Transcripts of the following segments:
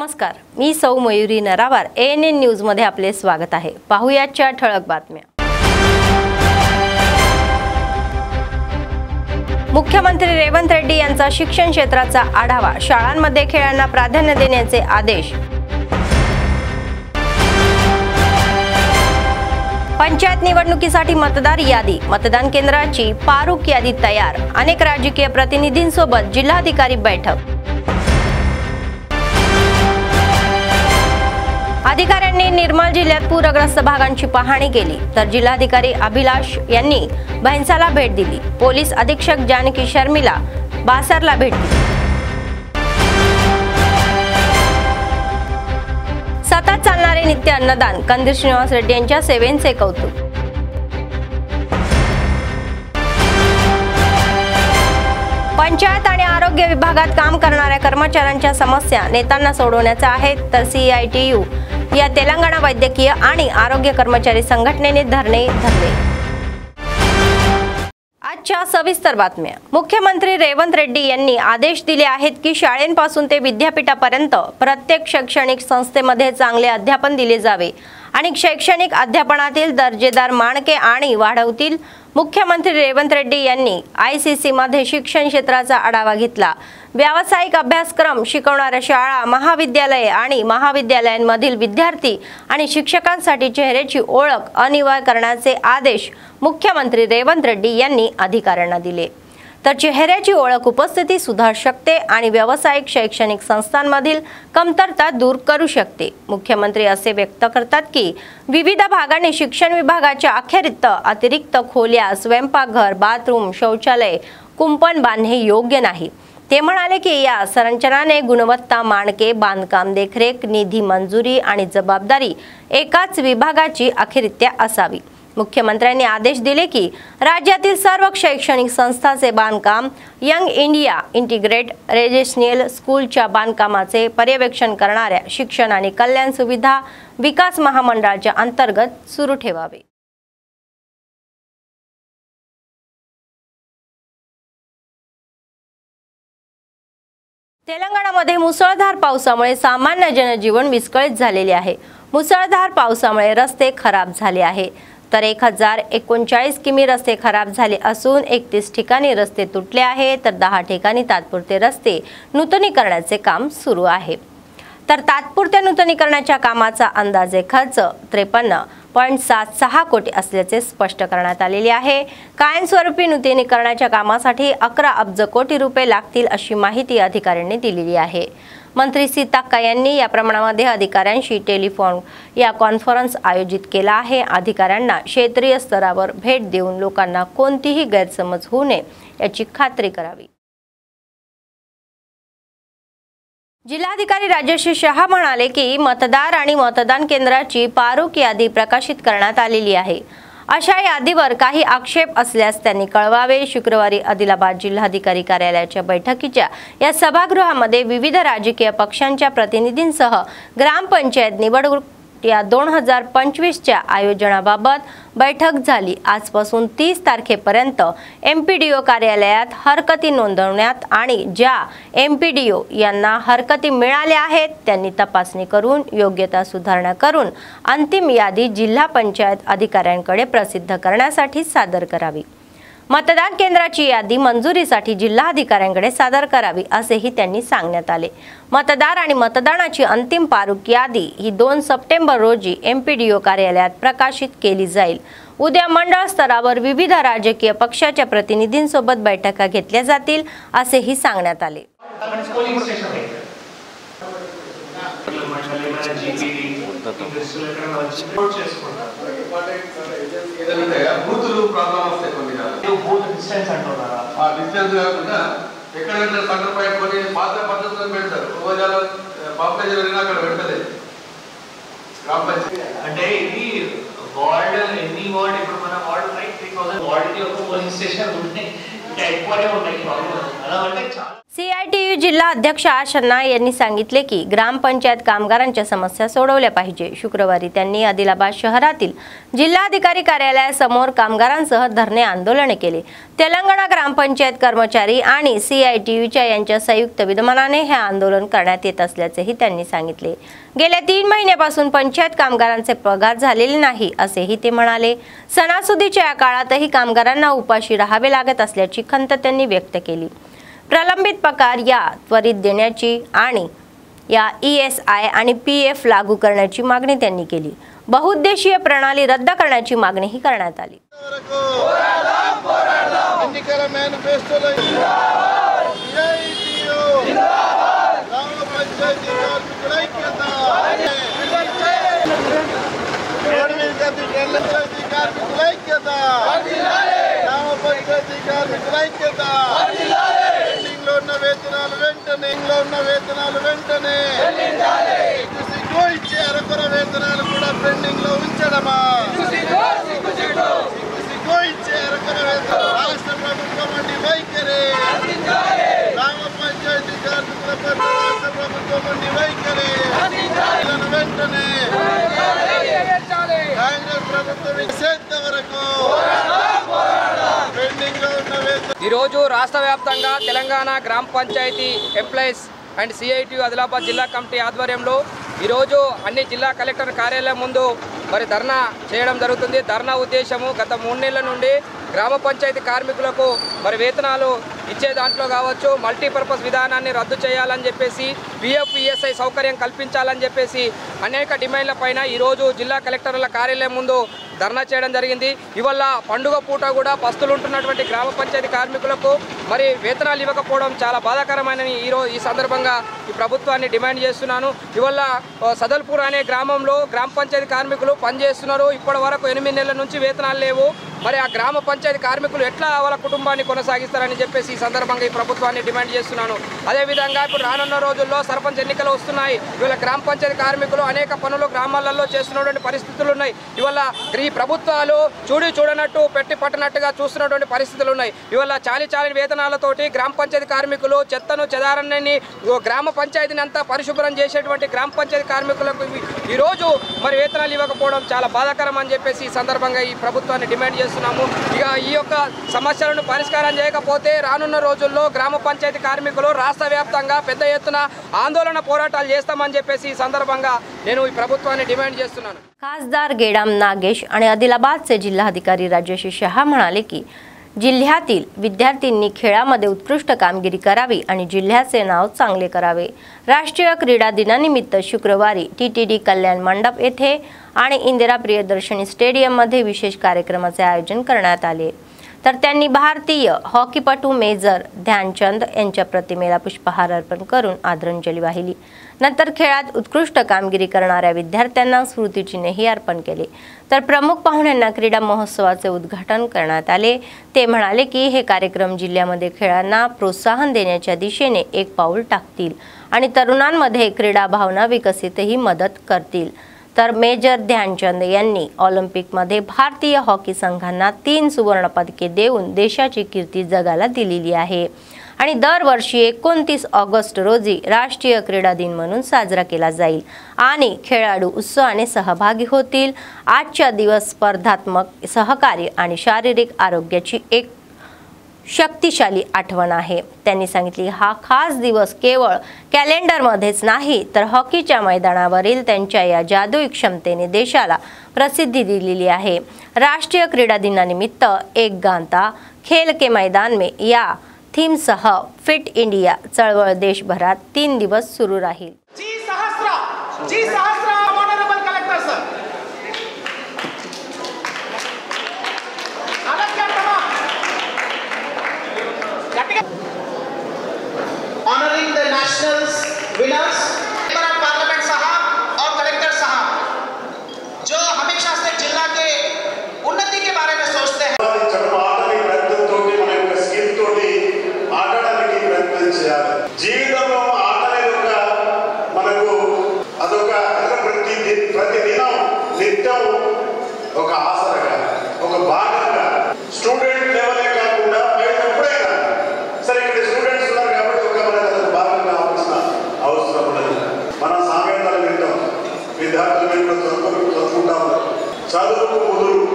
नमस्कार, मी सौ Mayuri नरावार ANN news मध्ये आपले स्वागत आहे। पाहुयाच्या ठळक बातम्या। मुख्यमंत्री रेवंत रेड्डी यांचा शिक्षण क्षेत्राचा आढावा, शाळांमध्ये खेळांना प्राधान्य देण्याचे आदेश। पंचायत निवडणुकीसाठी मतदार यादी, मतदान केंद्राची पारुक यादी तयार। अनेक राजकीय प्रतिनिधींसोबत जिल्हाधिकारी बैठक। अधिकाऱ्यांनी निर्मल जिल्ह्यात पूरग्रस्त भागांची पाहणी केली, तर जिल्हाधिकारी अभिलाष यांनी भैंसाला भेट दिली। पोलीस अधीक्षक जानकी शर्मिला बासरला भेट दिली। सतत चालणारे नित्य अन्नदान, कंदील श्रीनिवास रेड्डी यांच्या सेवेचे कौतुक। पंचायत आणि आरोग्य विभागात काम करणाऱ्या कर्मचाऱ्यांच्या समस्या नेत्यांना सोडवण्याच्या आहेत, तर CITU या तेलंगणा वैद्यकीय आणि आरोग्य कर्मचारी संघटनेने धरणे धरले। आजच्या सविस्तर बातम्या। मुख्यमंत्री रेवंत रेड्डी यांनी आदेश दिले आहेत की शाळेपासून ते विद्यापीठापर्यंत प्रत्येक शैक्षणिक संस्थेमध्ये चांगले अध्यापन दिले जावे आणि शैक्षणिक अध्यापनातील दर्जेदार मानके आणि वाढवतील। मुख्यमंत्री रेवंत रेड्डी यांनी ICC मध्ये शिक्षण क्षेत्राचा आढावा घेतला। व्यावसायिक अभ्यासक्रम शिकवणाऱ्या शाळा, महाविद्यालये आणि महाविद्यालयांमधील विद्यार्थी आणि शिक्षकांसाठी चेहऱ्याची ओळख अनिवार्य करण्याचे आदेश मुख्यमंत्री रेवंत रेड्डी यांनी अधिकाऱ्यांना दिले, तर चेहऱ्याची ओळख उपस्थिती सुधारू शकते आणि व्यावसायिक शैक्षणिक संस्थांमधील कमतरता दूर करू शकते। मुख्यमंत्री असे व्यक्त करतात की विविध भागांनी शिक्षण विभागाच्या अतिरिक्त खोल्या, स्वयंपाकघर, बाथरूम, शौचालय, कुंपण बांधणे योग्य नाही। ते म्हणाले की या संरचनाने गुणवत्ता, मानके, बांधकाम, देखरेख, निधी मंजुरी आणि जबाबदारी एकाच विभागाची अखेरित्या असावी। मुख्यमंत्र्यांनी आदेश दिले की राज्यातील सर्व शैक्षणिक संस्थांचे बांधकाम यंग इंडिया इंटिग्रेट रेजिस्ट्रियल स्कूलच्या बांधकामाचे पर्यवेक्षण करणाऱ्या शिक्षण आणि कल्याण सुविधा विकास महामंडळाच्या अंतर्गत सुरू ठेवावे। तेलंगणामध्ये मुसळधार पावसामुळे सामान्य जनजीवन विस्कळीत झालेले आहे। मुसळधार पावसामुळे रस्ते खराब झाले आहे, तर 1039 किमी रस्ते खराब झाले असून 31 ठिकाणी रस्ते तुटले आहे, तर 10 ठिकाणी तात्पुरते रस्ते नूतनीकरणाचे काम सुरू आहे। तर तात्पुरत्या नूतनीकरणाच्या कामाचा अंदाजे खर्च 53.76 कोटी असल्याचे स्पष्ट करण्यात आलेले आहे। कायमस्वरूपी नूतनीकरणाच्या कामासाठी 11 अब्ज कोटी रुपये लागतील अशी माहिती अधिकाऱ्यांनी दिलेली आहे। मंत्री सीताक्का यांनी या प्रमाणामध्ये अधिकाऱ्यांशी टेलिफोन या कॉन्फरन्स आयोजित केला आहे। अधिकाऱ्यांना क्षेत्रीय स्तरावर भेट देऊन लोकांना कोणतीही गैरसमज होऊ नये याची खात्री करावी। जिल्हाधिकारी राजेश शहा म्हणाले की मतदार आणि मतदान केंद्राची पारुक यादी प्रकाशित करण्यात आलेली आहे। अशा यादीवर काही आक्षेप असल्यास त्यांनी कळवावे। शुक्रवारी आदिलाबाद जिल्हाधिकारी कार्यालयाच्या बैठकीच्या या सभागृहामध्ये विविध राजकीय पक्षांच्या प्रतिनिधींसह ग्रामपंचायत निवडणूक या 2025च्या आयोजनाबाबत बैठक झाली। आजपासून 30 तारखेपर्यंत MPDO कार्यालयात हरकती नोंदवण्यात आणि ज्या MPDO यांना हरकती मिळाल्या आहेत त्यांनी तपासणी करून योग्यता सुधारणा करून अंतिम यादी जिल्हा पंचायत अधिकाऱ्यांकडे प्रसिद्ध करण्यासाठी सादर करावी। मतदान केंद्राची यादी मंजुरीसाठी जिल्हाधिकाऱ्यांकडे सादर करावी असेही त्यांनी सांगण्यात आले। मतदार आणि मतदानाची अंतिम पारुक यादी ही 2 सप्टेंबर रोजी MPDO कार्यालयात प्रकाशित केली जाईल। उद्या मंडळ स्तरावर विविध राजकीय पक्षाच्या प्रतिनिधींसोबत बैठका घेतल्या जातील असेही सांगण्यात आले। CITU जिल्हा अध्यक्ष आशन्ना यांनी सांगितले की ग्रामपंचायत कामगारांच्या समस्या सोडवल्या पाहिजे। शुक्रवारी त्यांनी आदिलाबाद शहरातील जिल्हाधिकारी कार्यालयासमोर कामगारांसह धरणे आंदोलन केले। तेलंगणा ग्रामपंचायत कर्मचारी आणि CITUच्या यांच्या संयुक्त विद्यमानाने हे आंदोलन करण्यात येत असल्याचेही त्यांनी सांगितले। गेल्या 3 महिन्यापासून पंचायत कामगारांचे पगार झालेले नाही असेही ते म्हणाले। सणासुदीच्या काळातही कामगारांना उपाशी राहावे लागत असल्याची खंत त्यांनी व्यक्त केली। प्रलंबित पगार या त्वरित देण्याची आणि या ESI आणि PF लागू करण्याची मागणी त्यांनी केली। बहुउद्देशीय प्रणाली रद्द करण्याची मागणीही करण्यात आली। వేతనాలు వెంటనే సిగ్గుయిచ్చే అరకొర వేతనాలు కూడా పెండింగ్ లో ఉంచడమా? సిగ్గుయిచ్చే అరకొర వేతనాలు రాష్ట్ర ప్రభుత్వం అండి వైఖరి, గ్రామ పంచాయతీ కార్మికులపై రాష్ట్ర ప్రభుత్వం అండి వైఖరి వెంటనే కాంగ్రెస్ ప్రభుత్వం ఇచ్చేంత వరకు పెండింగ్ లో ఉన్న వేతనాలు ఈరోజు రాష్ట్ర వ్యాప్తంగా తెలంగాణ గ్రామ panchayat employees and CITU Adilabad జిల్లా కమిటీ ఆధ్వర్యంలో ఈరోజు అన్ని జిల్లా కలెక్టర్ కార్యాలయం ముందు మరి ధర్నా చేయడం జరుగుతుంది। ధర్నా ఉద్దేశము గత 3 నెలల నుండి గ్రామ పంచాయతీ కార్మికులకు మరి వేతనాలు ఇచ్చే దాంట్లో కావచ్చు, మల్టీపర్పస్ విధానాన్ని రద్దు చేయాలని చెప్పేసి, PF ESI సౌకర్యం కల్పించాలని చెప్పేసి అనేక డిమాండ్ల పైన ఈరోజు జిల్లా కలెక్టర్ల కార్యాలయం ముందు ధర్నా చేయడం జరిగింది। ఇవాళ పండుగ పూట కూడా పస్తులుంటున్నటువంటి గ్రామ పంచాయతీ కార్మికులకు మరి వేతనాలు ఇవ్వకపోవడం చాలా బాధాకరమైనని ఈ సందర్భంగా ఈ ప్రభుత్వాన్ని డిమాండ్ చేస్తున్నాను। ఇవాళ సదల్పూర్ అనే గ్రామంలో గ్రామ పంచాయతీ కార్మికులు పనిచేస్తున్నారు। ఇప్పటి వరకు 8 నెలల నుంచి వేతనాలు లేవు। మరి ఆ గ్రామ పంచాయతీ కార్మికులు ఎట్లా వాళ్ళ కుటుంబాన్ని కొనసాగిస్తారని చెప్పేసి ఈ సందర్భంగా ఈ ప్రభుత్వాన్ని డిమాండ్ చేస్తున్నాను। అదేవిధంగా ఇప్పుడు రానున్న రోజుల్లో సర్పంచ్ ఎన్నికలు వస్తున్నాయి। ఇవాళ గ్రామ పంచాయతీ కార్మికులు అనేక పనులు గ్రామాలలో చేస్తున్నటువంటి పరిస్థితులు ఉన్నాయి। ఇవాళ ఈ ప్రభుత్వాలు చూడనట్టు పెట్టి పట్టనట్టుగా చూస్తున్నటువంటి పరిస్థితులు ఉన్నాయి। ఇవాళ చాలి వేతనాలతోటి గ్రామ పంచాయతీ కార్మికులు చెత్తను చెదారాన్ని గ్రామ పంచాయతీని అంతా పరిశుభ్రం చేసేటువంటి గ్రామ పంచాయతీ కార్మికులకు ఈరోజు మరి వేతనాలు ఇవ్వకపోవడం చాలా బాధాకరం అని చెప్పేసి ఈ సందర్భంగా ఈ ప్రభుత్వాన్ని డిమాండ్ చేస్తున్నాము। ఇక ఈ యొక్క సమస్యలను పరిష్కారం చేయకపోతే రానున్న రోజుల్లో గ్రామ పంచాయతీ కార్మికులు రాష్ట్ర వ్యాప్తంగా పెద్ద ఎత్తున ఆందోళన పోరాటాలు చేస్తామని చెప్పేసి ఈ संदर्भांगा నేను ఈ ప్రభుత్వాన్ని డిమాండ్ చేస్తున్నాను। खासदार गेडाम नागेश आणि आदिलाबादचे जिल्हाधिकारी राजेश शहा म्हणाले की जिल्ह्यातील विद्यार्थ्यांनी खेळामध्ये उत्कृष्ट कामगिरी करावी आणि जिल्ह्याचे नाव चांगले करावे। राष्ट्रीय क्रीडा दिनानिमित्त शुक्रवारी TTD कल्याण मंडप येथे आणि इंदिरा प्रियदर्शनी स्टेडियम मध्ये विशेष कार्यक्रमाचे आयोजन करण्यात आले। तर त्यांनी भारतीय हॉकीपटू मेजर ध्यानचंद यांच्या प्रतिमेला पुष्पहार अर्पण करून आदरांजली वाहिली। नंतर खेळात उत्कृष्ट कामगिरी करणाऱ्या विद्यार्थ्यांना स्मृतिचिन्हही अर्पण केले। तर प्रमुख पाहुण्यांना क्रीडा महोत्सवाचे उद्घाटन करण्यात आले। ते म्हणाले की हे कार्यक्रम जिल्ह्यामध्ये खेळांना प्रोत्साहन देण्याच्या दिशेने एक पाऊल टाकतील आणि तरुणांमध्ये क्रीडा भावना विकसितही मदत करतील। तर मेजर ध्यानचंद यांनी ऑलिम्पिकमध्ये भारतीय हॉकी संघांना 3 सुवर्ण पदके देऊन देशाची कीर्ती जगाला दिलेली आहे आणि दरवर्षी 29 ऑगस्ट रोजी राष्ट्रीय क्रीडा दिन म्हणून साजरा केला जाईल आणि खेळाडू उत्साहाने सहभागी होतील। आजचा दिवस स्पर्धात्मक सहकार्य आणि शारीरिक आरोग्याची एक शक्तिशाली आठवण आहे। त्यांनी सांगितले हा खास दिवस केवळ कॅलेंडरमध्येच नाही तर हॉकीच्या मैदानावरील त्यांच्या या जादुई क्षमतेने देशाला प्रसिद्धी दिलेली आहे। राष्ट्रीय क्रीडा दिनानिमित्त एक गाता खेल के मैदान में या थीम सह फिट इंडिया चळवळ देशभरात 3 दिवस सुरू राहील। जी सहस्रा honourable collector sir honouring the nationals winners member of parliament साहब और कलेक्टर साहब जो हमेशा से जिला के उन्नति के बारे में सोचते हैं। జీవితంలో ఆటలే మనకు అదొక ప్రతిదినం నిత్యం ఒక ఆసరగా ఒక భాగంగా స్టూడెంట్ లెవెలే కాకుండా బయట ఎప్పుడైనా సరే ఇక్కడ స్టూడెంట్స్ ఉన్నారు కాబట్టి ఒక విద్యార్థులు చదువుకుంటాము. చదువుకు ముదురు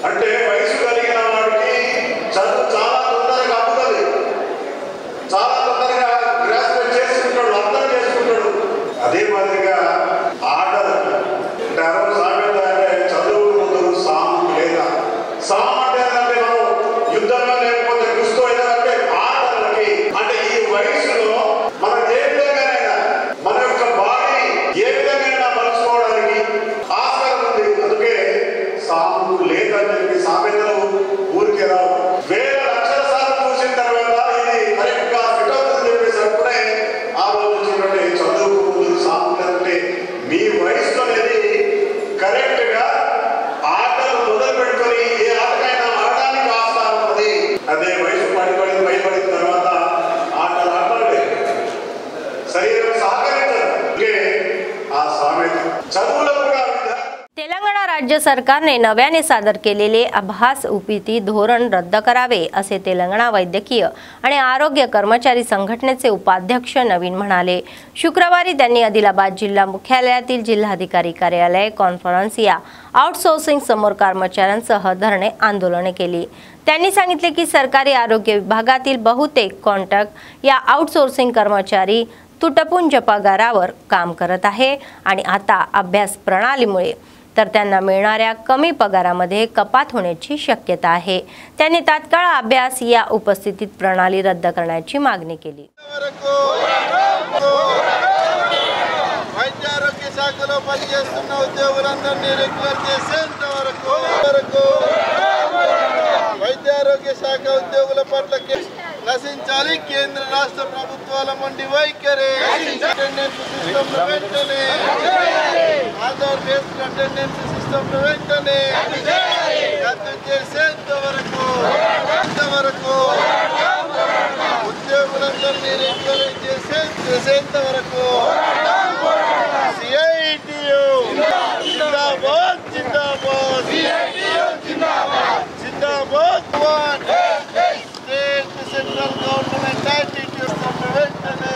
అంటే వయసు కలిగిన వాడికి చదువు చాలా తొందరగా అప్పుతుంది, చాలా తొందరగా గ్రాస్పేట్ చేసుకుంటాడు, అర్థం చేసుకుంటాడు. అదే మాదిరిగా ఆటలు అంటే సామెత అంటే చదువుకు ముదురు సాము లేదా సాము అంటే మనం యుద్ధంగా లేకపోతే గుస్తూ ఏదంటే ఆటలకి అంటే ఈ వయసులో మనం ఏ విధంగానైనా మన యొక్క బాడీ ఏ విధంగా మలుచుకోవడానికి ఆస్కారం ఉంది. అందుకే సాము లేదని చెప్పి సామెతలు ఊరికే రావు. వేల లక్షల సార్లు చూసిన తర్వాత ఇది కరెక్ట్ గా ఫిట్ అవుతుందని చెప్పేసి అప్పుడే ఆలోచించినట్టే చదువుకు ముందు సాము లేదంటే మీ వయసులో అనేది కరెక్ట్ గా ఆటలు మొదలు పెట్టుకొని ఏ ఆటకైనా ఆడడానికి ఆస్కారం ఉన్నది. అదే వయసు పైబడిన తర్వాత ఆటలు ఆడలే శరీరం సహకరించదు. ఆ సామెత చదువులో కూడా तेलंगणा राज्य सरकारने नव्याने सादर केलेले आभास उपिती धोरण रद्द करावे असे तेलंगणा वैद्यकीय आणि आरोग्य कर्मचारी संघटनेचे उपाध्यक्ष नवीन म्हणाले. शुक्रवारी त्यांनी आदिलाबाद जिल्हा मुख्यालयातील जिल्हाधिकारी कार्यालय कॉन्फरन्स या आउटसोर्सिंग समोर कर्मचाऱ्यांसह धरणे आंदोलने केली. त्यांनी सांगितले की सरकारी आरोग्य विभागातील बहुतेक कॉन्ट्रॅक्ट या आउटसोर्सिंग कर्मचारी तुटपुंज पगारावर काम करत आहे आणि आता अभ्यास प्रणालीमुळे तर त्यांना मिळणाऱ्या कमी पगारामध्ये कपात होण्याची शक्यता आहे. त्यांनी तात्काळ अभ्यास या उपस्थितीत प्रणाली रद्द करण्याची मागणी केली. వైద్యారోగ్య శాఖలో పనిచేస్తున్న ఉద్యోగులందరినీ రెగ్యులర్ చేసేంత వరకు వైద్యారోగ్య శాఖ ఉద్యోగుల పట్ల నశించాలి కేంద్ర రాష్ట్ర ప్రభుత్వాల మొండి వైఖరి. అటెండెన్స్ సిస్టమ్ వెంటనే ఆధార్ బేస్డ్ అటెండెన్స్ సిస్టమ్ వెంటనే రద్దు చేసేంత వరకు ఉద్యోగులందరినీ రెగ్యులర్ చేసేంత వరకు CITU జిందాబాద్ జిందాబాద్ జిందాబాద్ స్టేట్ సెంట్రల్ గవర్నమెంట్ యాటిట్యూడ్ వెంటనే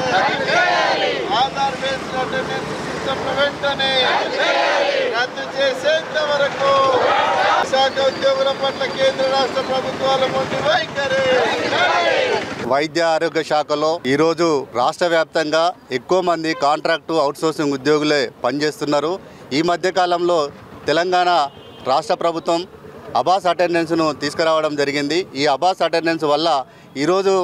ఆధార్ బేస్డ్ అటెండెన్స్ సిస్టమ్ వెంటనే రద్దు చేసేంత వరకు శాఖ ఉద్యోగుల పట్ల కేంద్ర రాష్ట్ర ప్రభుత్వాల మొండి వైఖరి. వైద్య ఆరోగ్య శాఖలో ఈరోజు రాష్ట్ర వ్యాప్తంగా ఎక్కువ మంది కాంట్రాక్టు అవుట్సోర్సింగ్ ఉద్యోగులే పనిచేస్తున్నారు. ఈ మధ్యకాలంలో తెలంగాణ రాష్ట్ర ప్రభుత్వం అబాస్ అటెండెన్స్ను తీసుకురావడం జరిగింది. ఈ అబాస్ అటెండెన్స్ వల్ల ఈరోజు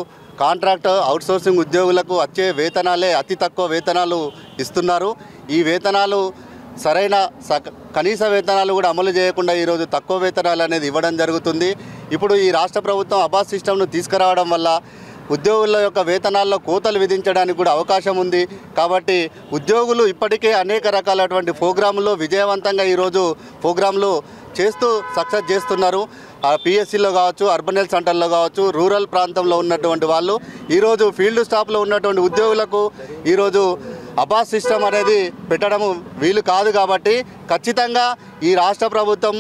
కాంట్రాక్ట్ అవుట్సోర్సింగ్ ఉద్యోగులకు వచ్చే వేతనాలే అతి తక్కువ వేతనాలు ఇస్తున్నారు. ఈ వేతనాలు సరైన కనీస వేతనాలు కూడా అమలు చేయకుండా ఈరోజు తక్కువ వేతనాలు అనేది ఇవ్వడం జరుగుతుంది. ఇప్పుడు ఈ రాష్ట్ర ప్రభుత్వం అబాస్ సిస్టమ్ను తీసుకురావడం వల్ల ఉద్యోగుల యొక్క వేతనాల్లో కోతలు విధించడానికి కూడా అవకాశం ఉంది. కాబట్టి ఉద్యోగులు ఇప్పటికే అనేక రకాలైనటువంటి ప్రోగ్రాముల్లో విజయవంతంగా ఈరోజు ప్రోగ్రాంలు చేస్తూ సక్సెస్ చేస్తున్నారు. పిఎస్సిలో కావచ్చు, అర్బన్ హెల్త్ సెంటర్లో కావచ్చు, రూరల్ ప్రాంతంలో ఉన్నటువంటి వాళ్ళు ఈరోజు ఫీల్డ్ స్టాఫ్లో ఉన్నటువంటి ఉద్యోగులకు ఈరోజు అబాస్ సిస్టమ్ అనేది పెట్టడం వీలు కాదు. కాబట్టి ఖచ్చితంగా ఈ రాష్ట్ర ప్రభుత్వం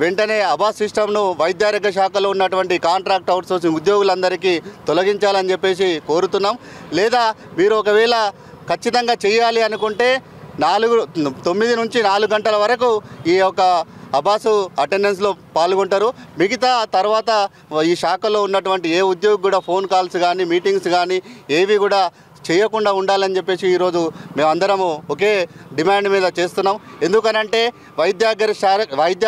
వెంటనే అబాస్ సిస్టమ్ను వైద్యారోగ్య శాఖలో ఉన్నటువంటి కాంట్రాక్ట్ అవుట్సోర్సింగ్ ఉద్యోగులందరికీ తొలగించాలని చెప్పేసి కోరుతున్నాం. లేదా మీరు ఒకవేళ ఖచ్చితంగా చేయాలి అనుకుంటే 9 నుంచి 4 గంటల వరకు ఈ యొక్క అబాసు అటెండెన్స్లో పాల్గొంటారు. మిగతా తర్వాత ఈ శాఖలో ఉన్నటువంటి ఏ ఉద్యోగి కూడా ఫోన్ కాల్స్ కానీ మీటింగ్స్ కానీ ఏవి కూడా చేయకుండా ఉండాలని చెప్పేసి ఈరోజు మేమందరము ఒకే డిమాండ్ మీద చేస్తున్నాం. ఎందుకనంటే వైద్య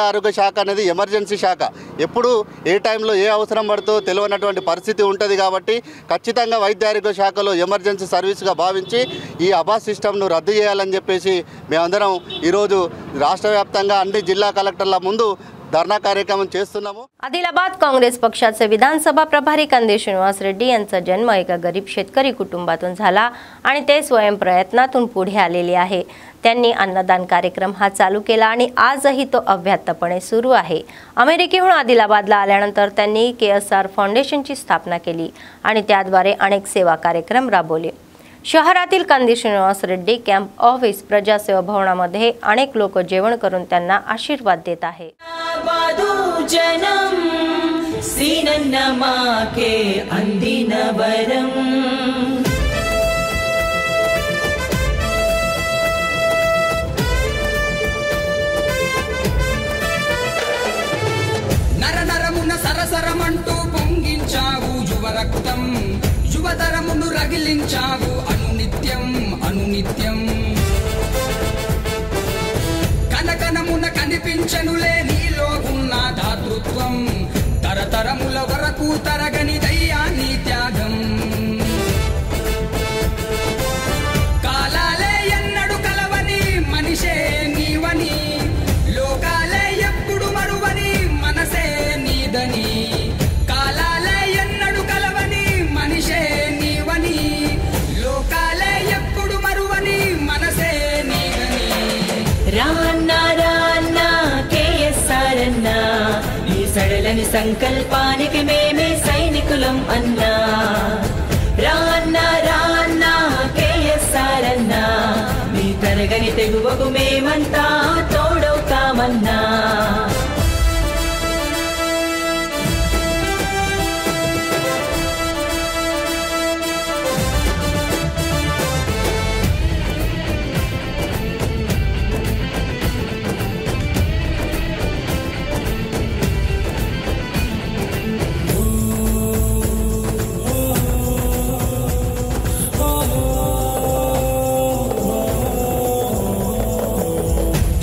ఆరోగ్య శాఖ అనేది ఎమర్జెన్సీ శాఖ. ఎప్పుడు ఏ టైంలో ఏ అవసరం పడుతుందో తెలియనటువంటి పరిస్థితి ఉంటుంది. కాబట్టి ఖచ్చితంగా వైద్య ఆరోగ్య శాఖలో ఎమర్జెన్సీ సర్వీస్గా భావించి ఈ అబాస్ సిస్టమ్ను రద్దు చేయాలని చెప్పేసి మేమందరం ఈరోజు రాష్ట్ర వ్యాప్తంగా అన్ని జిల్లా కలెక్టర్ల ముందు धरणा कार्यक्रम చేస్తున్నాము. आदिलाबाद काँग्रेस पक्षाचे विधानसभा प्रभारी कंदे श्रीनिवास रेड्डी यांचा जन्म एका गरीब शेतकरी कुटुंबातून झाला आणि ते स्वयंप्रयत्नातून पुढे आलेले आहे. त्यांनी अन्नदान कार्यक्रम हा चालू केला आणि आजही तो अव्याहतपणे सुरू आहे. अमेरिकेहून आदिलाबादला आल्यानंतर त्यांनी KSR फाउंडेशनची स्थापना केली आणि त्याद्वारे अनेक सेवा कार्यक्रम राबवले. शहरातील कंदी श्रीनिवास रेड्डी कॅम्प ऑफिस प्रजासेवा भवनामध्ये अनेक लोक जेवण करून त्यांना आशीर्वाद देत आहे. రగిలించావు అనునిత్యం అనునిత్యం కనకనమున కనిపించనులే నీలో ఉన్న దాతృత్వం తరతరముల వరకు తరగని దయ్యా నీ త్యాగం కాలాలే ఎన్నడు కలవని మనిషే నీవని లోకాలే ఎప్పుడు మరువని మనసే నీదని కాలాలే ఎన్నడు కలవని మనిషే నీవని లోకాలే ఎప్పుడు మరువని మనసే నీదని రాన్నా రాన్నా కేఎస్ఆర్ అన్నా నీ సడలని సంకల్పానికి మేమే సైనికులం అన్నా రాన్నా రాన్నా కేఎస్ఆర్ అన్నా నీ తరగని తెగువకు మేమంతా తోడవుతామన్నా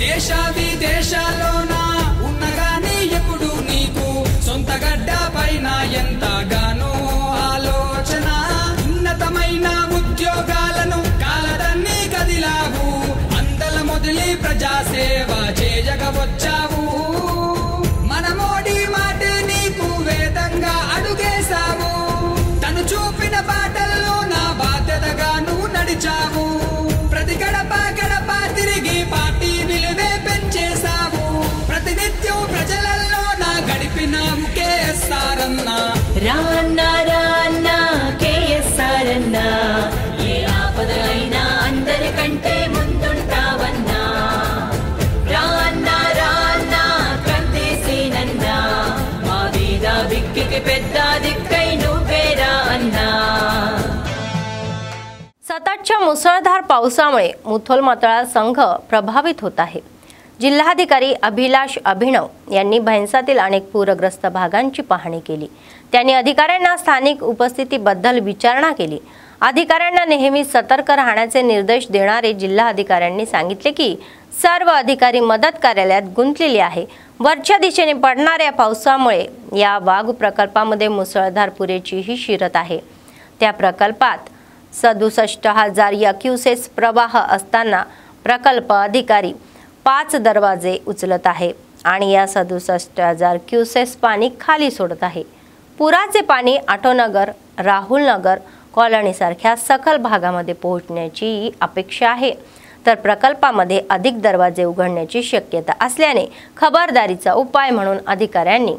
దేశ విదేశాల్లోన ఉన్నగాని ఎప్పుడు నీకు సొంత గడ్డ పైన ఎంతగానో ఆలోచన ఉన్నతమైన ఉద్యోగాలను కాలదన్ని కదిలావు అందల మొదలి ప్రజాసేవ చేయగవచ్చావు మన మోడీ మాట నీకు వేదంగా అడుగేశావు తను చూపిన బాటల్లో నా బాధ్యతగా నువ్వు నడిచావు ప్రతి గడప గడప తిరిగి పార్టీ విలువే పెంచేశావు ప్రతినిత్యం ప్రజలలో నా గడిపినావు కేఎస్ఆర్ అన్నా రాన్నా రాన్నా కేఎస్ఆర్ అన్నా ఏ ఆపద అయినా అందరికంటే ముందుంటావన్నా రాన్నా రాన్నా కందేసేనన్నా మా వీధ విక్కికి పెద్ద దిక్కై నువ్వేరా అన్నా सततच्या मुसळधार पावसामुळे मुथोल मातळा संघ प्रभावित होत आहे। जिल्हाधिकारी अभिलाष अभिनव यांनी भैंसातील अनेक पूरग्रस्त भागांची पाहणी केली। त्यांनी अधिकाऱ्यांना स्थानिक उपस्थितीबद्दल विचारणा केली। अधिकाऱ्यांना नेहमी सतर्क राहण्याचे निर्देश देणारे जिल्हाधिकाऱ्यांनी सांगितले की सर्व अधिकारी मदत कार्यालयात गुंतलेले आहे। वरच्या दिशेने पडणाऱ्या पावसामुळे या वाघ प्रकल्पामध्ये मुसळधार पुरेचीही शिरत आहे। त्या प्रकल्पात 67,000 क्युसेस प्रवाह असताना प्रकल्प अधिकारी 5 दरवाजे उचलत आहे आणि या 67,000 क्युसेस पाणी खाली सोडत आहे। पुराचे पाणी आटोनगर, राहुलनगर कॉलनीसारख्या सखल भागामध्ये पोहोचण्याची अपेक्षा आहे, तर प्रकल्पामध्ये अधिक दरवाजे उघडण्याची शक्यता असल्याने खबरदारीचा उपाय म्हणून अधिकाऱ्यांनी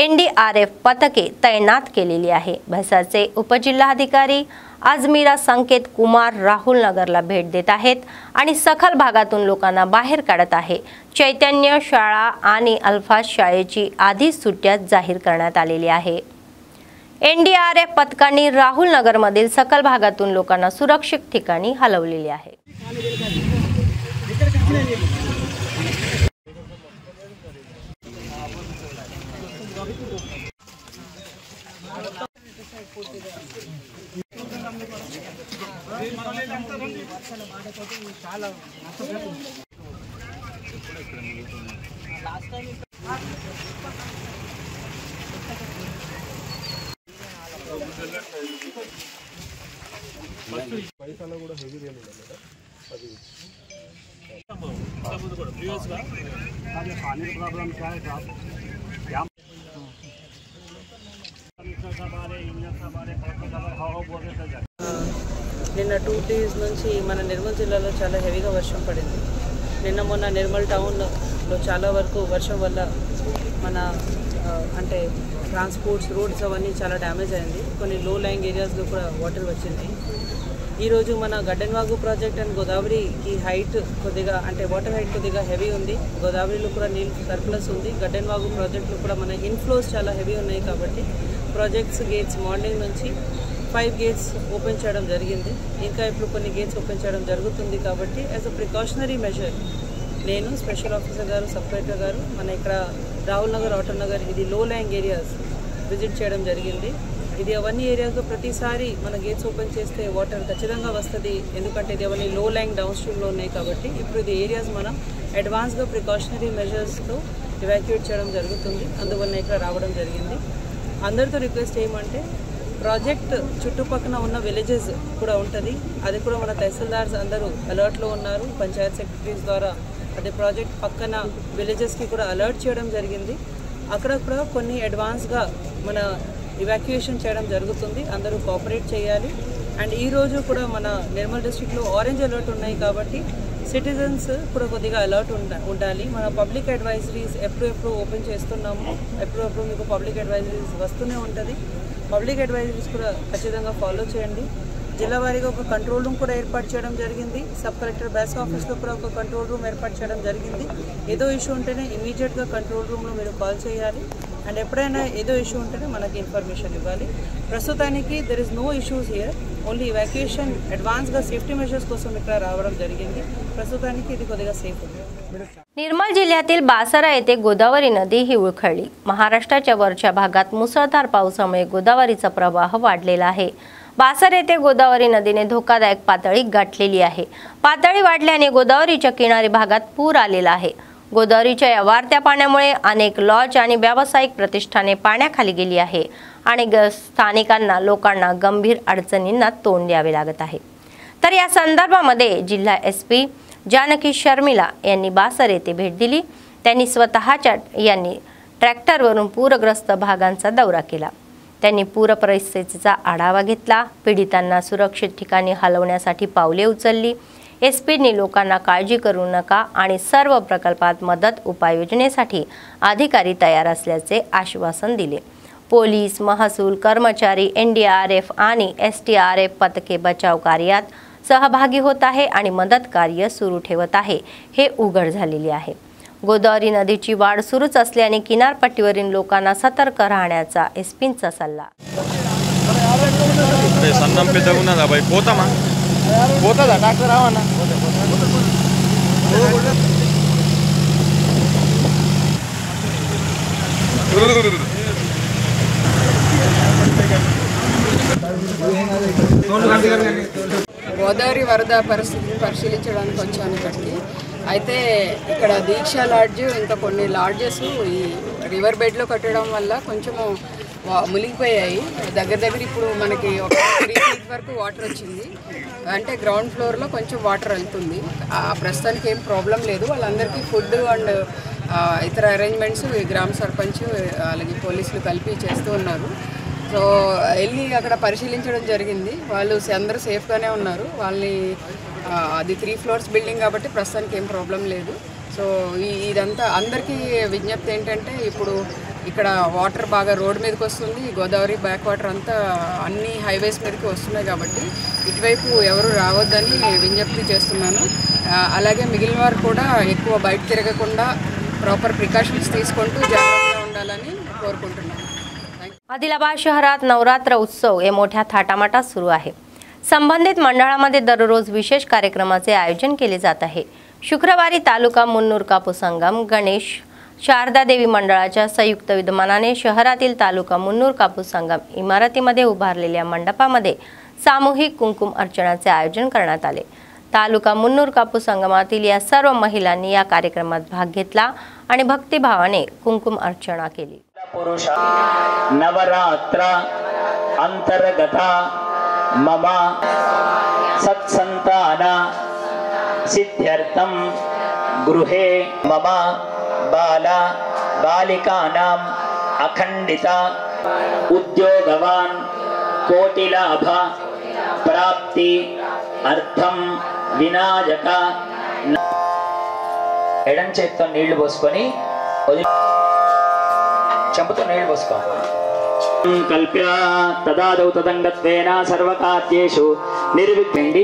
एनडीआरएफ पथके तैनात केलेली आहे। भैसाचे उपजिल्हाधिकारी अजमीरा संकेत कुमार राहुलनगरला भेट देत आहेत आणि सखल भागातून लोकांना बाहेर काढत आहे। चैतन्य शाळा आणि अल्फाज शाळेची आधीच सुट्ट्या जाहीर करण्यात आलेली आहे। एनडीआरएफ पथकांनी राहुलनगरमधील सखल भागातून लोकांना सुरक्षित ठिकाणी हलवलेले आहे। నిన్న 2 days నుంచి మన నిర్మల్ జిల్లాలో చాలా హెవీగా వర్షం పడింది। నిన్న మొన్న నిర్మల్ టౌన్లో చాలా వరకు వర్షం వల్ల మన అంటే ట్రాన్స్పోర్ట్స్ రోడ్స్ అవన్నీ చాలా డ్యామేజ్ అయింది। కొన్ని లో లైంగ్ ఏరియాస్లో కూడా వాటర్ వచ్చింది। ఈరోజు మన గడ్డెన్వాగు ప్రాజెక్ట్ అండ్ గోదావరికి హైట్ కొద్దిగా అంటే వాటర్ హైట్ కొద్దిగా హెవీ ఉంది। గోదావరిలో కూడా నీళ్ళు సర్ప్లస్ ఉంది। గడ్డెన్వాగు ప్రాజెక్టులో కూడా మన ఇన్ఫ్లోస్ చాలా హెవీ ఉన్నాయి కాబట్టి ప్రాజెక్ట్స్ గేట్స్ మార్నింగ్ నుంచి 5 గేట్స్ ఓపెన్ చేయడం జరిగింది। ఇంకా ఇప్పుడు కొన్ని గేట్స్ ఓపెన్ చేయడం జరుగుతుంది కాబట్టి యాజ్ అ ప్రికాషనరీ మెజర్ నేను స్పెషల్ ఆఫీసర్ గారు, సబ్ కలెక్టర్ గారు మన ఇక్కడ రాహుల్ నగర్, ఆటో నగర్ ఇది లో లైంగ్ ఏరియాస్ విజిట్ చేయడం జరిగింది। ఇది అవన్నీ ఏరియాస్లో ప్రతిసారి మన గేట్స్ ఓపెన్ చేస్తే వాటర్ ఖచ్చితంగా వస్తుంది, ఎందుకంటే ఇది అవన్నీ లో లైన్ డౌన్ స్ట్రీమ్లో ఉన్నాయి కాబట్టి ఇప్పుడు ఇది ఏరియాస్ మనం అడ్వాన్స్గా ప్రికాషనరీ మెజర్స్తో ఎవాక్యుయేట్ చేయడం జరుగుతుంది. అందువల్ల ఇక్కడ రావడం జరిగింది. అందరితో రిక్వెస్ట్ చేయమంటే ప్రాజెక్ట్ చుట్టుపక్కల ఉన్న విలేజెస్ కూడా ఉంటుంది, అది కూడా మన తహసీల్దార్స్ అందరూ అలర్ట్లో ఉన్నారు. పంచాయత్ సెక్రటరీస్ ద్వారా అదే ప్రాజెక్ట్ పక్కన విలేజెస్కి కూడా అలర్ట్ చేయడం జరిగింది. అక్కడ కూడా కొన్ని అడ్వాన్స్గా మన ఇవాక్యుయేషన్ చేయడం జరుగుతుంది. అందరూ కోఆపరేట్ చేయాలి. అండ్ ఈరోజు కూడా మన నిర్మల్ డిస్ట్రిక్ట్లో ఆరెంజ్ అలర్ట్ ఉన్నాయి కాబట్టి సిటిజన్స్ కూడా కొద్దిగా అలర్ట్ ఉండాలి. మన పబ్లిక్ అడ్వైజరీస్ ఎప్పుడు ఓపెన్ చేస్తున్నాము, ఎప్పుడు మీకు పబ్లిక్ అడ్వైజరీస్ వస్తూనే ఉంటుంది. పబ్లిక్ అడ్వైజరీస్ కూడా ఖచ్చితంగా ఫాలో చేయండి. జిల్లా వారీగా ఒక కంట్రోల్ రూమ్ కూడా ఏర్పాటు చేయడం జరిగింది. సబ్ కలెక్టర్ బేస్ ఆఫీస్లో కూడా ఒక కంట్రోల్ రూమ్ ఏర్పాటు చేయడం జరిగింది. ఏదో ఇష్యూ ఉంటేనే ఇమీడియట్గా కంట్రోల్ రూమ్లో మీరు కాల్ చేయాలి. అండ్ ఎప్పుడైనా ఏదో ఇష్యూ ఉంటేనే మనకి ఇన్ఫర్మేషన్ ఇవ్వాలి. ప్రస్తుతానికి there is no issues here, only evacuation అడ్వాన్స్గా సేఫ్టీ మెజర్స్ కోసం ఇక్కడ రావడం జరిగింది. ప్రస్తుతానికి ఇది కొద్దిగా సేఫ్ ఉంది. निर्मल जिल्ह्यातील बासरा येथे गोदावरी नदी ही उखळली. महाराष्ट्राच्या वरच्या भागात मुसळधार पावसामुळे गोदावरीचा प्रवाह वाढलेला आहे. बासर येथे गोदावरी नदीने धोकादायक पातळी गाठलेली आहे. पातळी वाढल्याने गोदावरीच्या किनारी भागात पूर आलेला आहे. गोदावरीच्या या वाढत्या पाण्यामुळे अनेक लॉज आणि व्यावसायिक प्रतिष्ठाने पाण्याखाली गेली आहे आणि स्थानिकांना लोकांना गंभीर अडचणींना तोंड द्यावे लागत आहे. तर या संदर्भामध्ये जिल्हा एसपी जानकी शर्मिला यांनी बासर येथे भेट दिली. त्यांनी स्वतःच्या ट्रॅक्टरवरून पूरग्रस्त भागांचा दौरा केला. त्यांनी पूर परिस्थितीचा आढावा घेतला. पीडितांना सुरक्षित ठिकाणी हलवण्यासाठी पावले उचलली. एसपीने लोकांना काळजी करू नका आणि सर्व प्रकल्पात मदत उपाययोजनेसाठी अधिकारी तयार असल्याचे आश्वासन दिले. पोलीस, महसूल कर्मचारी, एनडीआरएफ आणि एसडीआरएफ पथके बचाव कार्यात सहभागी होत आहे आणि मदत कार्य सुरू ठेवत आहे हे उघड झालेले आहे. गोदावरी नदीची वाढ सुरूच असल्याने किनारपट्टीवरील लोकांना सतर्क राहण्याचा एसपींचा सल्ला. గోదావరి వరద పరిస్థితిని పరిశీలించడానికి వచ్చాను ఇక్కడికి. అయితే ఇక్కడ దీక్ష లాడ్జ్ ఇంకా కొన్ని లాడ్జెస్ ఈ రివర్ బెడ్లో కట్టడం వల్ల కొంచెము మునిగిపోయాయి. దగ్గర ఇప్పుడు మనకి ఒక 3 feet వరకు వాటర్ వచ్చింది. అంటే గ్రౌండ్ ఫ్లోర్లో కొంచెం వాటర్ వెళ్తుంది. ప్రస్తుతానికి ఏం ప్రాబ్లం లేదు. వాళ్ళందరికీ ఫుడ్ అండ్ ఇతర అరేంజ్మెంట్స్ గ్రామ సర్పంచ్ అలాగే పోలీసులు కలిపి చేస్తూ ఉన్నారు. సో వెళ్ళి అక్కడ పరిశీలించడం జరిగింది. వాళ్ళు అందరూ సేఫ్గానే ఉన్నారు. వాళ్ళని అది 3 floors బిల్డింగ్ కాబట్టి ప్రస్తుతానికి ఏం ప్రాబ్లం లేదు. సో ఇదంతా అందరికీ విజ్ఞప్తి ఏంటంటే ఇప్పుడు ఇక్కడ వాటర్ బాగా రోడ్ మీదకి వస్తుంది. గోదావరి బ్యాక్ వాటర్ అంతా అన్ని హైవేస్ మీదకి వస్తున్నాయి కాబట్టి ఇటువైపు ఎవరు రావద్దని విజ్ఞప్తి చేస్తున్నాను. అలాగే మిగిలిన వారు కూడా ఎక్కువ బయట తిరగకుండా प्रॉपर प्रिकॉशन्स తీసుకుంటూ జాగ్రత్తగా ఉండాలని కోరుకుంటున్నాను. आदिलाबाद शहरात नवरात्र उत्सव हे मोठ्या थाटामाटात सुरू आहे. संबंधित मंडळामध्ये दररोज विशेष कार्यक्रमाचे आयोजन केले जात आहे. शुक्रवारी तालुका मुन्नूर कापूस संगम गणेश शारदा देवी मंडळाच्या संयुक्त विद्यमानाने शहरातील तालुका मुन्नूर कापूस संगम इमारतीमध्ये उभारलेल्या मंडपामध्ये सामूहिक कुंकुम अर्चनाचे आयोजन करण्यात आले. तालुका मुन्नूर कापूस संगमातील या सर्व महिलांनी या कार्यक्रमात भाग घेतला आणि भक्तिभावाने कुंकुम अर्चना केली. पुरुष नवरात्र अंतर्गत मम सत्संतान सिद्ध्यर्थम गृहे मम बाल बालिकानां अखंडित उद्योगवान कोटिलाभ प्राप्ति अर्थम विनायक ఎడం చేత్తో నీళ్లు పోసుకొని చెంపుతో నీళ్లు పోసుకో కల్ప్య తదాదౌ తదంగత్వేన సర్వకార్యేషు నిర్విఘ్నండి.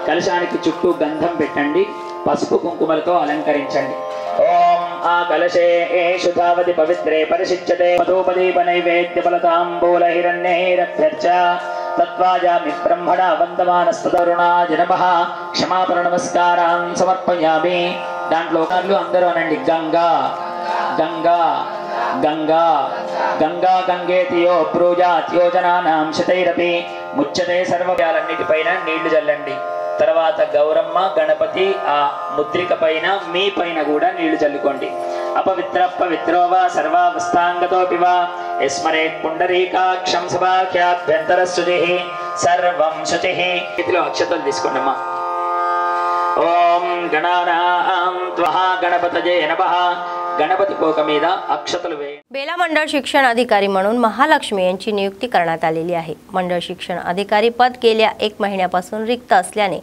కలశానికి చుట్టూ గంధం పెట్టండి. పసుపు కుంకుమలతో అలంకరించండి. ఓం ఆ కలశే ఏషుధావతి పవిత్రే పరిశిచ్యతే మధుపదీప నైవేద్య ఫలతాంబూల హిరణ్యైరభ్యర్చ తత్వాజామి బ్రహ్మణా వందమానస్తరుణాయ నమః. క్షమాపణ నమస్కారాన్ సమర్పయామి. దాంట్లో అందరూ అనండి గంగా గంగా गंगा गंगा गंगेतियो ब्रूजात्योजनानां శతైరపి ముచ్చతే సర్వవ్యాలన్నిటిపైన నీళ్లు చల్లండి. తర్వాత గౌరమ్మ గణపతి ఆ ముద్రిక పైన మీ పైన కూడా నీళ్లు చల్లుకోండి. అపవిత్ర పవిత్రోవా సర్వావస్థాంగతోపి వా యస్మరేత్ పుండరీకాక్షం సభాఖ్యాభ్యంతర శుచిః సర్వం శుచిః. చేతిలో అక్షతలు తీసుకోండమ్మా. ఓం గణానాం త్వః गणपतये नमः. गणपती पोक మీద अक्षतలు వేయండి. बेला मंडळ शिक्षण अधिकारी म्हणून महालक्ष्मी यांची नियुक्ती करण्यात आलेली आहे. मंडळ शिक्षण अधिकारी पद गेल्या 1 महिन्यापासून रिक्त असल्याने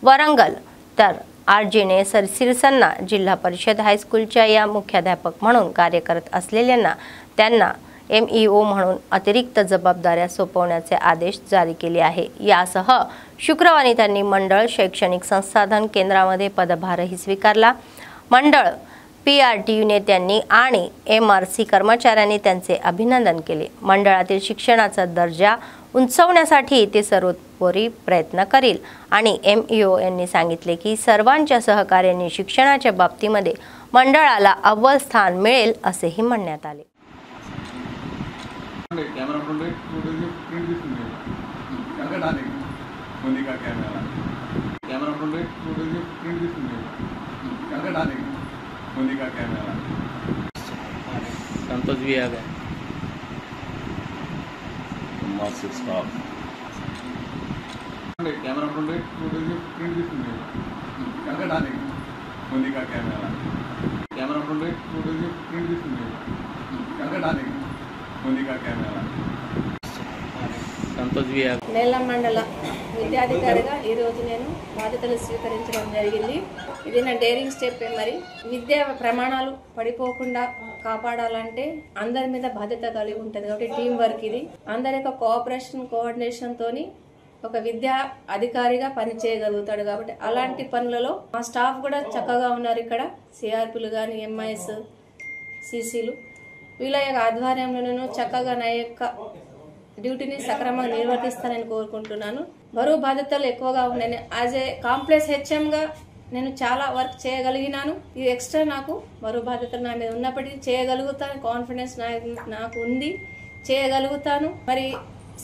वरंगल तर आरजेने सिरसन्ना जिल्हा परिषद हायस्कूलच्या या मुख्याध्यापक म्हणून कार्य करत असलेल्यांना त्यांना MEO म्हणून अतिरिक्त जबाबदाऱ्या सोपवण्याचे आदेश जारी केले आहे. यासह शुक्रवारी त्यांनी मंडळ शैक्षणिक संसाधन केंद्रामध्ये पदभारही स्वीकारला. मंडळ PRTU नेत्यांनी आणि MRC कर्मचाऱ्यांनी त्यांचे अभिनंदन केले. मंडळातील शिक्षणाचा दर्जा उंचावण्यासाठी ते सर्वतोपरी प्रयत्न करील आणि MEO यांनी सांगितले की सर्वांच्या सहकार्याने शिक्षणाच्या बाबतीमध्ये मंडळाला अव्वल स्थान मिळेल असेही म्हणण्यात आले. मोनिका कैमरा संतोष भी आ गए. Master staff camera print Monika camera print Monika camera Santosh भी आ गए. నేల మండల విద్యాధికారిగా ఈరోజు నేను బాధ్యతలు స్వీకరించడం జరిగింది. ఇది నా డేరింగ్ స్టెప్. మరి విద్యా ప్రమాణాలు పడిపోకుండా కాపాడాలంటే అందరి మీద బాధ్యత కలిగి ఉంటుంది కాబట్టి టీం వర్క్ ఇది. అందరి యొక్క కోఆపరేషన్ కోఆర్డినేషన్ తోని ఒక విద్యా అధికారిగా పని చేయగలుగుతాడు. కాబట్టి అలాంటి పనులలో మా స్టాఫ్ కూడా చక్కగా ఉన్నారు. ఇక్కడ సిఆర్పీలు కానీ MIS CCలు వీళ్ళ యొక్క ఆధ్వర్యంలో నేను చక్కగా నా యొక్క డ్యూటీని సక్రమంగా నిర్వర్తిస్తానని కోరుకుంటున్నాను. బరువు బాధ్యతలు ఎక్కువగా ఉన్నాయి. యాజ్ ఏ కాంప్లెక్స్ HMగా నేను చాలా వర్క్ చేయగలిగినాను. ఇది ఎక్స్ట్రా నాకు బరువు బాధ్యతలు నా మీద ఉన్నప్పటికీ చేయగలుగుతాను. కాన్ఫిడెన్స్ నాకు ఉంది, చేయగలుగుతాను. మరి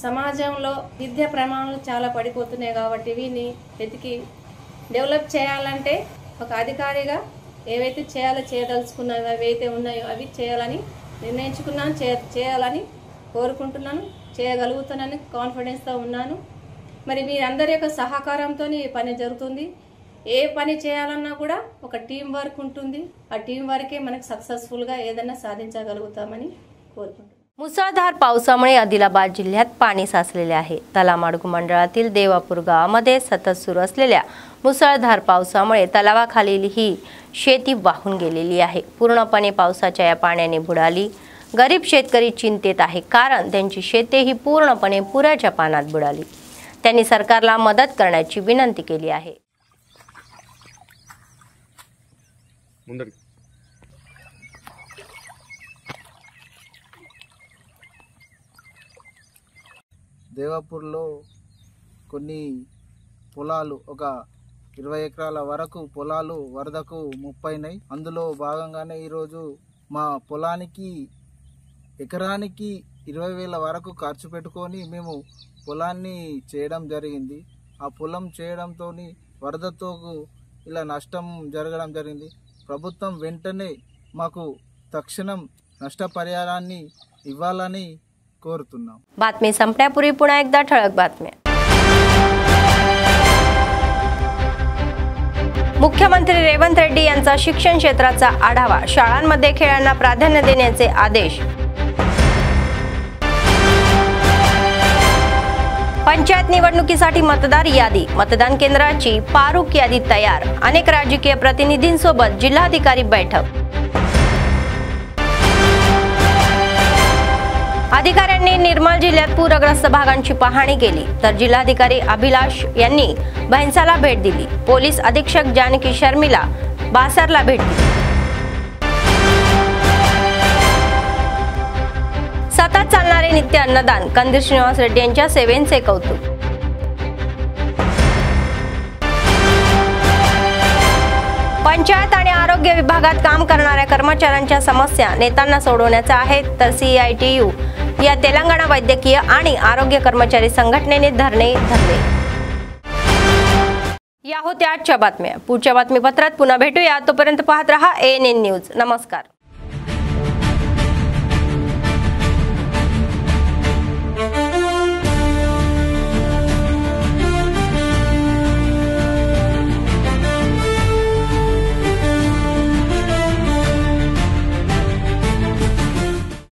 సమాజంలో విద్యా ప్రమాణాలు చాలా పడిపోతున్నాయి కాబట్టి వీటిని వెతికి డెవలప్ చేయాలంటే ఒక అధికారిగా ఏవైతే చేయదలుచుకున్నాయో ఏవైతే ఉన్నాయో అవి చేయాలని నిర్ణయించుకున్నాను. చేయాలని కోరుకుంటున్నాను. చేయగలుగుతానని కాన్ఫిడెన్స్తో ఉన్నాను. మరి మీరందరి యొక్క సహకారంతో ఈ పని జరుగుతుంది. ఏ పని చేయాలన్నా కూడా ఒక టీం వర్క్ ఉంటుంది. ఆ టీం వర్కే మనకు सक्सेसफुलగా ఏదైనా సాధించగలుగుతామని కోరుకుంటున్నాను. मुसळधार पावसामुळे आदिलाबाद जिल्ह्यात पाणी साचलेले आहे. तलामाडगू मंडळातील देवापूर गावामध्ये सतत सुरू असलेल्या मुसळधार पावसामुळे तलावाखालील ही शेती वाहून गेलेली आहे. पूर्णपणे पावसाच्या या पाण्याने बुडाली. गरीब शेतकरी चिंतेत आहे कारण त्यांची शेते ही पूर्णपणे पुराच्या पाण्यात बुडाली. त्यांनी सरकारला मदत करण्याची विनंती केली आहे. దేవాపూర్లో కొన్ని పొలాలు ఒక 20 ఎకరాల వరకు పొలాలు వరదకు ముప్పైనాయి. అందులో భాగంగానే ఈరోజు మా పొలానికి ఎకరానికి 20,000 వరకు ఖర్చు పెట్టుకొని మేము పొలాన్ని చేయడం జరిగింది. ఆ పొలం చేయడంతో వరదతో ఇలా నష్టం జరగడం జరిగింది. ప్రభుత్వం వెంటనే మాకు తక్షణం నష్టపరిహారాన్ని ఇవ్వాలని कोरतुन्नाम. बातमी संपण्यापूर्वी पुन्हा एकदा ठळक बातम्या. मुख्यमंत्री रेवंत रेड्डी यांचा शिक्षण क्षेत्राचा आढावा. शाळांमध्ये खेळांना प्राधान्य देण्याचे आदेश. पंचायत निवडणुकीसाठी मतदार यादी. मतदान केंद्राची पारुक यादी तयार. अनेक राजकीय प्रतिनिधींसोबत जिल्हाधिकारी बैठक. अधिकाऱ्यांनी निर्मल जिल्ह्यात पूरग्रस्त भागांची पाहणी केली तर जिल्हाधिकारी अभिलाष यांनी भैंसाला भेट दिली. पोलीस अधीक्षक जानकी शर्मिला बासरला भेट दिली. सतत चालणारे नित्य अन्नदान. कंदीर श्रीनिवास रेड्डी यांच्या सेवेचे कौतुक. पंचायत आणि आरोग्य आरोग्य विभागात काम करणाऱ्या कर्मचाऱ्यांच्या समस्या नेत्यांना सोडवण्याच्या आहेत, तर CITU या तेलंगणा वैद्यकीय आणि आरोग्य कर्मचारी संघटनेने धरणे धरले. या होत्या आजच्या बातम्या. पुढच्या बातमीपत्रात पुन्हा भेटूया. तोपर्यंत पाहत रहा ANN न्यूज. नमस्कार.